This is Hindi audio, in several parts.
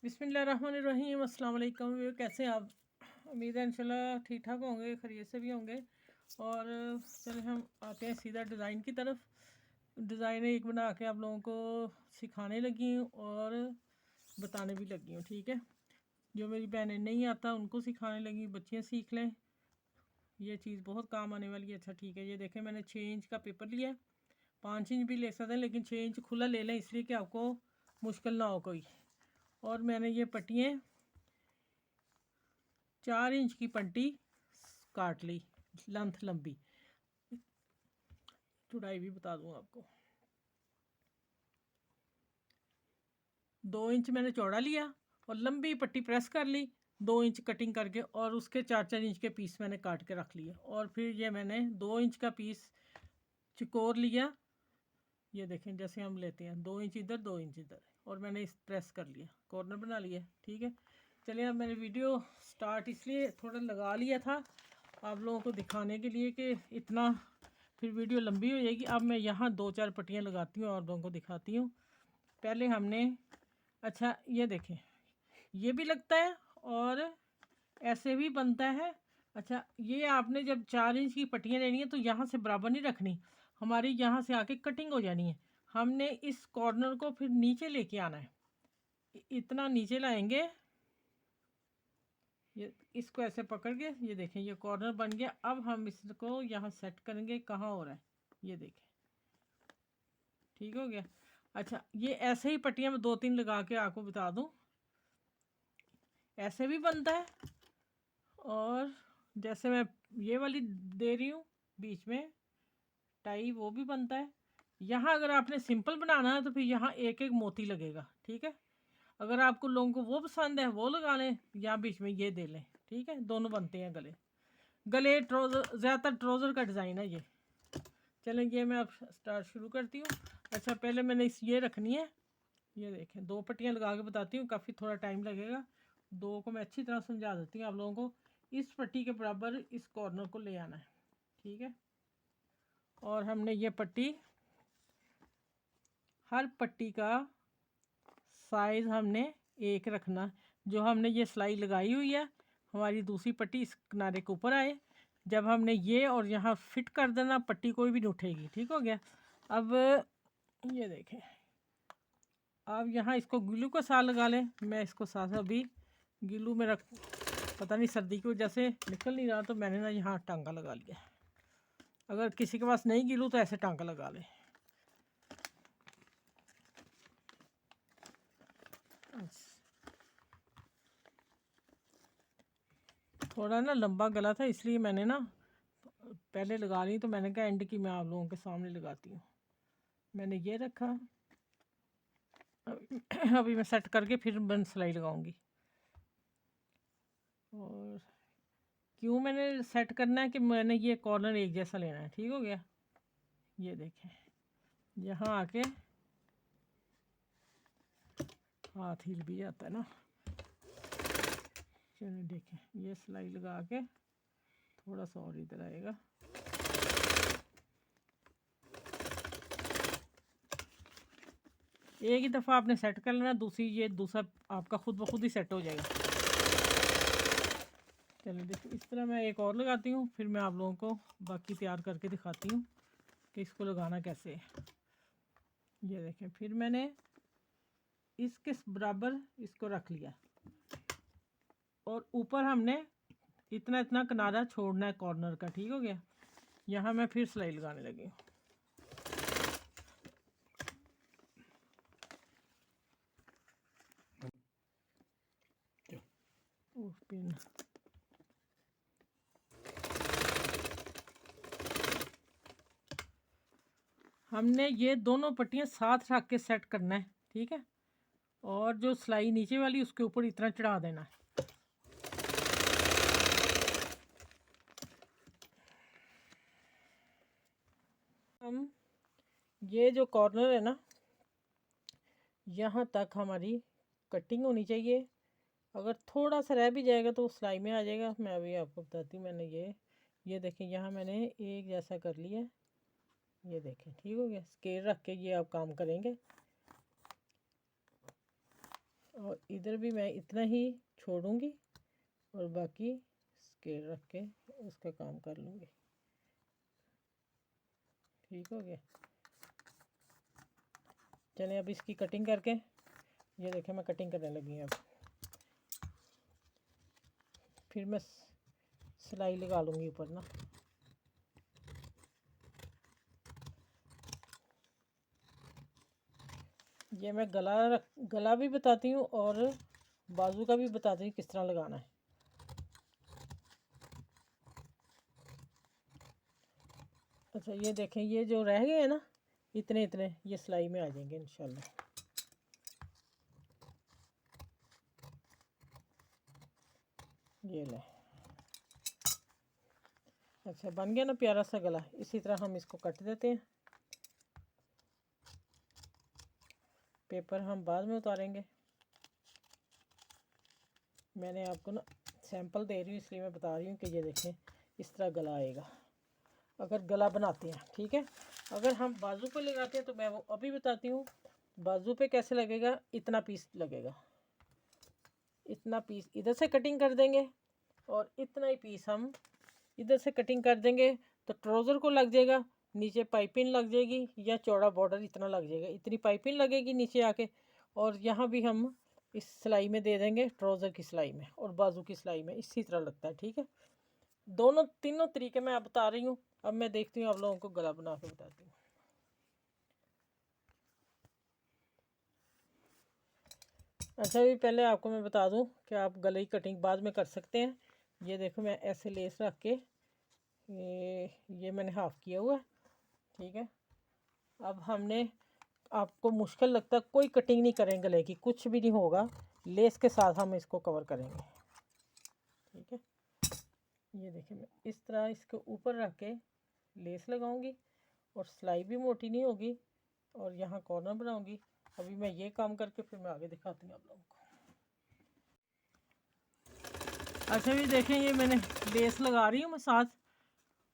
बिस्मिल्लाहिर्रहमानिर्रहीम। अस्सलाम वालेकुम। कैसे हैं आप? उम्मीद है इंशाल्लाह ठीक ठाक होंगे, खैरियत से भी होंगे। और चले हम आते हैं सीधा डिज़ाइन की तरफ। डिज़ाइन एक बना के आप लोगों को सिखाने लगी हूँ और बताने भी लगी हूँ, ठीक है। जो मेरी बहनें नहीं आता उनको सिखाने लगी, बच्चियाँ सीख लें, ये चीज़ बहुत काम आने वाली है। अच्छा ठीक है, ये देखें मैंने 6 इंच का पेपर लिया है। 5 इंच भी ले सकते हैं लेकिन 6 इंच खुला ले लें, इसलिए कि आपको मुश्किल ना हो कोई। और मैंने ये पट्टियाँ 4 इंच की पट्टी काट ली, लेंथ लंबी। चौड़ाई भी बता दूँ आपको, 2 इंच मैंने चौड़ा लिया और लंबी पट्टी प्रेस कर ली 2 इंच कटिंग करके, और उसके 4-4 इंच के पीस मैंने काट के रख लिए। और फिर ये मैंने 2 इंच का पीस चकोर लिया, ये देखें जैसे हम लेते हैं 2 इंच इधर 2 इंच इधर, और मैंने इस प्रेस कर लिया, कॉर्नर बना लिया, ठीक है। चलिए अब मैंने वीडियो स्टार्ट इसलिए थोड़ा लगा लिया था आप लोगों को दिखाने के लिए कि इतना फिर वीडियो लंबी हो जाएगी। अब मैं यहाँ 2-4 पट्टियाँ लगाती हूँ और आप लोगों को दिखाती हूँ। पहले हमने, अच्छा ये देखें, ये भी लगता है और ऐसे भी बनता है। अच्छा ये आपने जब 4 इंच की पट्टियाँ लेनी है तो यहाँ से बराबर नहीं रखनी, हमारी यहाँ से आके कटिंग हो जानी है। हमने इस कॉर्नर को फिर नीचे लेके आना है, इतना नीचे लाएंगे, ये इसको ऐसे पकड़ के, ये देखें ये कॉर्नर बन गया। अब हम इसको यहाँ सेट करेंगे, कहाँ हो रहा है ये देखें, ठीक हो गया। अच्छा ये ऐसे ही पट्टियाँ मैं 2-3 लगा के आपको बता दूँ, ऐसे भी बनता है और जैसे मैं ये वाली दे रही हूँ बीच में टाई, वो भी बनता है। यहाँ अगर आपने सिंपल बनाना है तो फिर यहाँ एक एक मोती लगेगा, ठीक है। अगर आपको लोगों को वो पसंद है वो लगा लें, या बीच में ये दे लें, ठीक है। दोनों बनते हैं गले, गले ट्राउज़र, ज़्यादातर ट्राउज़र का डिज़ाइन है ये। चलें ये मैं अब स्टार्ट शुरू करती हूँ। अच्छा पहले मैंने ये रखनी है, ये देखें 2 पट्टियाँ लगा के बताती हूँ, काफ़ी थोड़ा टाइम लगेगा। 2 को मैं अच्छी तरह समझा देती हूँ आप लोगों को। इस पट्टी के बराबर इस कॉर्नर को ले आना है, ठीक है। और हमने ये पट्टी, हर पट्टी का साइज़ हमने एक रखना। जो हमने ये सिलाई लगाई हुई है, हमारी दूसरी पट्टी इस किनारे के ऊपर आए। जब हमने ये और यहाँ फिट कर देना, पट्टी कोई भी नहीं उठेगी, ठीक हो गया। अब ये देखें, अब यहाँ इसको ग्लू के साथ लगा लें। मैं इसको साथ अभी ग्लू में रख, पता नहीं सर्दी की वजह से निकल नहीं रहा, तो मैंने ना यहाँ टांगा लगा लिया। अगर किसी के पास नहीं ग्लू तो ऐसे टांगा लगा लें। थोड़ा ना लंबा गला था इसलिए मैंने ना पहले लगा ली, तो मैंने कहा एंड की मैं आप लोगों के सामने लगाती हूँ। मैंने ये रखा, अभी मैं सेट करके फिर बन सिलाई लगाऊंगी। और क्यों मैंने सेट करना है कि मैंने ये कॉर्नर एक जैसा लेना है, ठीक हो गया। ये देखें यहाँ आके हाथ हिल भी जाता है ना। चलिए देखें, ये सिलाई लगा के थोड़ा सा और इधर आएगा। एक ही दफ़ा आपने सेट कर लेना, दूसरी ये दूसरा आपका खुद ब खुद ही सेट हो जाएगा। चलिए देखिए इस तरह मैं एक और लगाती हूँ, फिर मैं आप लोगों को बाकी तैयार करके दिखाती हूँ कि इसको लगाना कैसे है। ये देखें फिर मैंने इसके बराबर इसको रख लिया, और ऊपर हमने इतना इतना किनारा छोड़ना है कॉर्नर का, ठीक हो गया। यहाँ मैं फिर सिलाई लगाने लगी हूँ। पिन हमने ये दोनों पट्टियाँ साथ रख के सेट करना है, ठीक है। और जो सिलाई नीचे वाली उसके ऊपर इतना चढ़ा देना है। हम ये जो कॉर्नर है ना, यहाँ तक हमारी कटिंग होनी चाहिए। अगर थोड़ा सा रह भी जाएगा तो सिलाई में आ जाएगा। मैं अभी आपको बताती हूँ। मैंने ये देखें यहाँ मैंने एक जैसा कर लिया, ये देखें ठीक हो गया। स्केल रख के ये आप काम करेंगे। और इधर भी मैं इतना ही छोड़ूंगी और बाकी स्केल रख के उसका काम कर लूँगी। ठीक हो गया। चलें अब इसकी कटिंग करके, ये देखें मैं कटिंग करने लगी हूँ। अब फिर मैं सिलाई लगा लूँगी ऊपर ना। ये मैं गला भी बताती हूँ और बाजू का भी बताती हूँ किस तरह लगाना है। अच्छा ये देखें, ये जो रह गए हैं ना इतने इतने, ये सिलाई में आ जाएंगे इंशाल्लाह। ये ले। अच्छा बन गया ना प्यारा सा गला। इसी तरह हम इसको कट देते हैं। पेपर हम बाद में उतारेंगे। मैंने आपको ना सैंपल दे रही हूँ इसलिए मैं बता रही हूँ कि ये देखें इस तरह गला आएगा अगर गला बनाते हैं। ठीक है, अगर हम बाजू पे लगाते हैं तो मैं वो अभी बताती हूँ। बाजू पे कैसे लगेगा, इतना पीस लगेगा, इतना पीस इधर से कटिंग कर देंगे और इतना ही पीस हम इधर से कटिंग कर देंगे तो ट्राउज़र को लग जाएगा, नीचे पाइपिंग लग जाएगी या चौड़ा बॉर्डर इतना लग जाएगा, इतनी पाइपिंग लगेगी नीचे आके। और यहाँ भी हम इस सिलाई में दे देंगे, ट्राउज़र की सिलाई में और बाजू की सिलाई में इसी तरह लगता है। ठीक है, दोनों तीनों तरीके मैं आप बता रही हूँ। अब मैं देखती हूँ आप लोगों को गला बना के बताती हूँ। अच्छा भी पहले आपको मैं बता दूं कि आप गले की कटिंग बाद में कर सकते हैं। ये देखो मैं ऐसे लेस रख के ये मैंने हाफ़ किया हुआ है। ठीक है, अब हमने, आपको मुश्किल लगता है कोई कटिंग नहीं करेंगे गले की, कुछ भी नहीं होगा, लेस के साथ हम इसको कवर करेंगे। ठीक है, ये देखिए मैं इस तरह इसके ऊपर रख के लेस लगाऊंगी और सिलाई भी मोटी नहीं होगी और यहाँ कॉर्नर बनाऊंगी। अभी मैं ये काम करके फिर मैं आगे दिखाती हूँ आप लोगों को। अच्छा भी देखें, ये मैंने लेस लगा रही हूँ मैं साथ,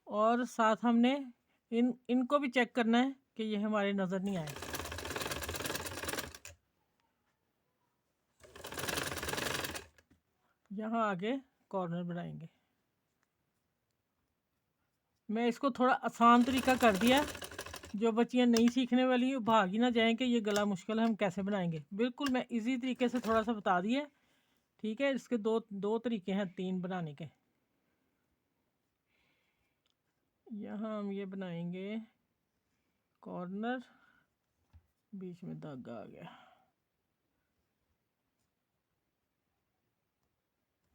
और साथ हमने इनको भी चेक करना है कि ये हमारे नज़र नहीं आए। यहाँ आगे कॉर्नर बनाएंगे। मैं इसको थोड़ा आसान तरीका कर दिया, जो बच्चियाँ नहीं सीखने वाली हैं भाग ही ना जाएं कि ये गला मुश्किल है हम कैसे बनाएंगे। बिल्कुल मैं इजी तरीके से थोड़ा सा बता दिए। ठीक है, इसके दो तरीके हैं, तीन बनाने के। यहाँ हम ये बनाएंगे कॉर्नर, बीच में धागा आ गया,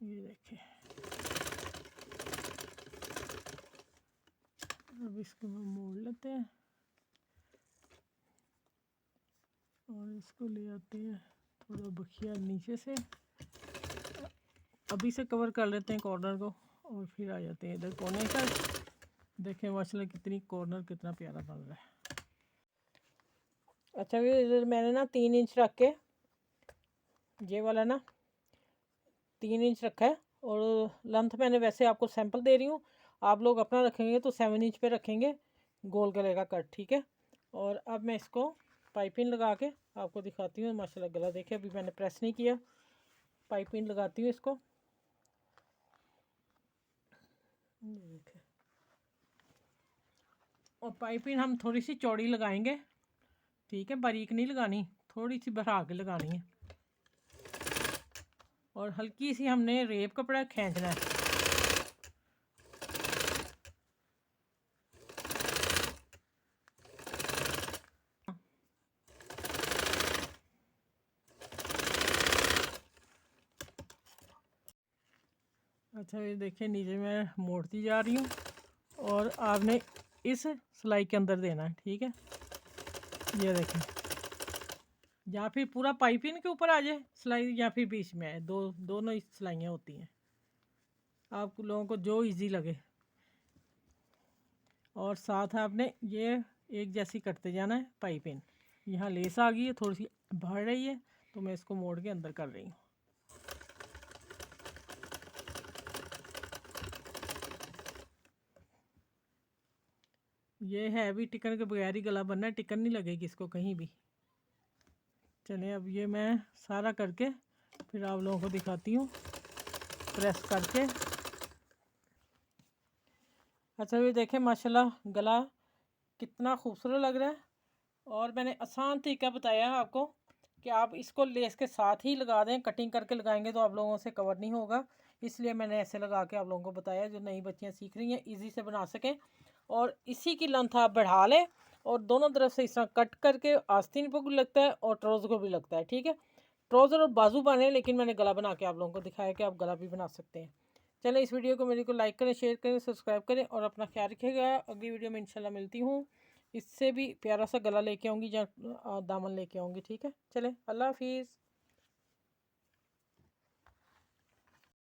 ये देखिए। अब इसको हम मोड़ लेते हैं और इसको ले आते हैं थोड़ा बखिया नीचे से, अभी से कवर कर लेते हैं कॉर्नर को और फिर आ जाते हैं इधर कोने पर। देखें माशाल्लाह कितनी कॉर्नर कितना प्यारा बन रहा है। अच्छा भी इधर मैंने ना 3 इंच रख के, ये वाला ना 3 इंच रखा है और लेंथ मैंने वैसे आपको सैंपल दे रही हूँ, आप लोग अपना रखेंगे तो 7 इंच पे रखेंगे गोल गले का कट। ठीक है, और अब मैं इसको पाइपिंग लगा के आपको दिखाती हूँ। माशाल्लाह गला देखिए, अभी मैंने प्रेस नहीं किया, पाइपिंग लगाती हूँ इसको। देखिए, और पाइपिंग हम थोड़ी सी चौड़ी लगाएंगे। ठीक है, बारीक नहीं लगानी, थोड़ी सी बढ़ा के लगानी है और हल्की सी हमने रेप कपड़ा खींचना है। अच्छा ये देखिए, नीचे मैं मोड़ती जा रही हूँ और आपने इस सिलाई के अंदर देना है। ठीक है, ये देखें, या फिर पूरा पाइपिंग के ऊपर आ जाए सिलाई या फिर बीच में आए, दोनों ही सिलाइयाँ होती हैं, आप लोगों को जो इजी लगे। और साथ आपने ये एक जैसी करते जाना है पाइपिंग। यहाँ लेस आ गई है, थोड़ी सी बढ़ रही है तो मैं इसको मोड़ के अंदर कर रही हूँ। ये है भी टिकन के बगैर ही गला बनना है, टिकन नहीं लगेगी इसको कहीं भी। चलिए अब ये मैं सारा करके फिर आप लोगों को दिखाती हूँ प्रेस करके। अच्छा ये देखें माशाल्लाह गला कितना खूबसूरत लग रहा है। और मैंने आसान तरीका बताया है आपको कि आप इसको लेस के साथ ही लगा दें, कटिंग करके लगाएंगे तो आप लोगों से कवर नहीं होगा, इसलिए मैंने ऐसे लगा के आप लोगों को बताया जो नई बच्चियां सीख रही हैं इजी से बना सकें। और इसी की लेंथ आप बढ़ा लें और दोनों तरफ से इस तरह कट करके आस्तीन पर भी लगता है और ट्राउज़र को भी लगता है। ठीक है, ट्राउज़र और बाजू बने, लेकिन मैंने गला बना के आप लोगों को दिखाया कि आप गला भी बना सकते हैं। चलें इस वीडियो को मेरे को लाइक करें, शेयर करें, सब्सक्राइब करें और अपना ख्याल रखिएगा। अगली वीडियो में इंशाल्लाह मिलती हूँ, इससे भी प्यारा सा गला लेके आऊँगी या दामन लेके आऊँगी। ठीक है, चलें, अल्लाह हाफिज़।